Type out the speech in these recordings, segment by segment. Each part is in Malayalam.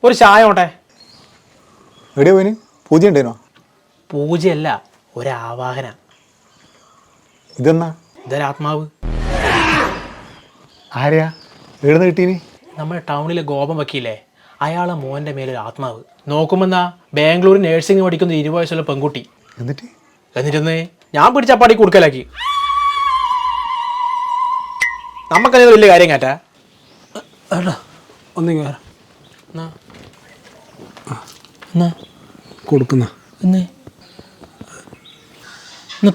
ഒരു ചായ ഓട്ടെ. എവിടെയാ പോയിന്? പൂജ ഉണ്ടേനോ? പൂജയല്ല, ഒരാവാഹന. ഇതെന്നാ? ഇതൊരാത്മാവ്. ആരെയാ? എവിടെ നിന്ന് കിട്ടീന്? നമ്മുടെ ടൗണിലെ ഗോപം വക്കീലേ, അയാളെ മോൻ്റെ മേലൊരു ആത്മാവ്. നോക്കുമെന്നാ ബാംഗ്ലൂർ നേഴ്സിംഗ് പഠിക്കുന്ന 20 വയസ്സുള്ള പെൺകുട്ടി. എന്നിട്ടൊന്നേ ഞാൻ പിടിച്ചപ്പാടി കൊടുക്കലാക്കി. നമുക്കത് വലിയ കാര്യം കാറ്റാ. ഏട്ടാ ഒന്ന് എന്നാ കൊടുക്കുന്ന എന്നാ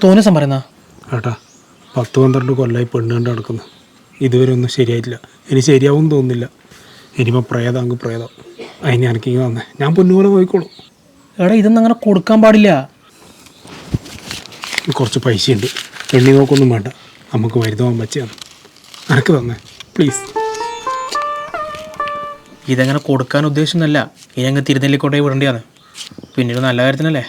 തോന്നിസം പറയുന്ന ഏട്ടാ 10-12 കൊല്ലമായി പെണ്ണ് കണ്ട് നടക്കുന്നു. ഇതുവരെ ഒന്നും ശരിയായിട്ടില്ല. ഇനി ശരിയാവും തോന്നുന്നില്ല. ഇനിയിപ്പോൾ പ്രേതം അങ്ങ് പ്രേതം. അതിന് എനിക്കിങ്ങ് വന്നേ, ഞാൻ പൊന്നുപോലെ നോക്കിക്കോളൂ. എടാ ഇതൊന്നും അങ്ങനെ കൊടുക്കാൻ പാടില്ല. കുറച്ച് പൈസയുണ്ട്, പെണ്ണി നോക്കൊന്നും വേണ്ട, നമുക്ക് മരുന്ന് പോകാൻ പറ്റിയാണ്. എനക്ക് തന്നെ പ്ലീസ്. ഇതങ്ങനെ കൊടുക്കാൻ ഉദ്ദേശിച്ചൊന്നുമല്ല. ഇനി അങ്ങ് തിരുനെല്ലിക്കോട്ടെ വിടേണ്ടിയാണ്. പിന്നീട് നല്ല കാര്യത്തിനല്ലേ.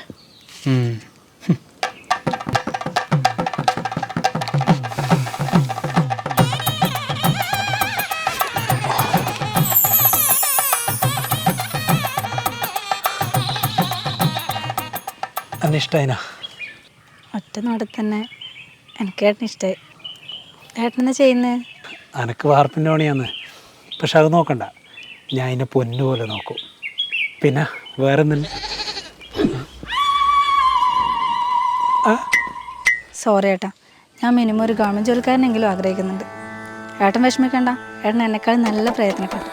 എന്നെ ഇഷ്ടമായിനാ? ഒറ്റ നാട്ടിൽ തന്നെ എനിക്ക് ഏട്ടന് ഇഷ്ടമായി. ഏട്ടനെന്താ ചെയ്യുന്നത്? എനക്ക് വാർപ്പിൻ്റെ പണിയാന്ന്. പക്ഷെ അത് നോക്കണ്ട, ഞാൻ അതിനെ പൊന്നുപോലെ നോക്കും. പിന്നെ വേറെ ഒന്നില്ല. സോറി ഏട്ടാ, ഞാൻ മിനിമം ഒരു ഗവൺമെൻറ് ജോലിക്കാരനെങ്കിലും ആഗ്രഹിക്കുന്നുണ്ട്. ഏട്ടൻ വിഷമിക്കണ്ട, ഏട്ടൻ എന്നെക്കാളും നല്ല പ്രയത്നിക്കണം.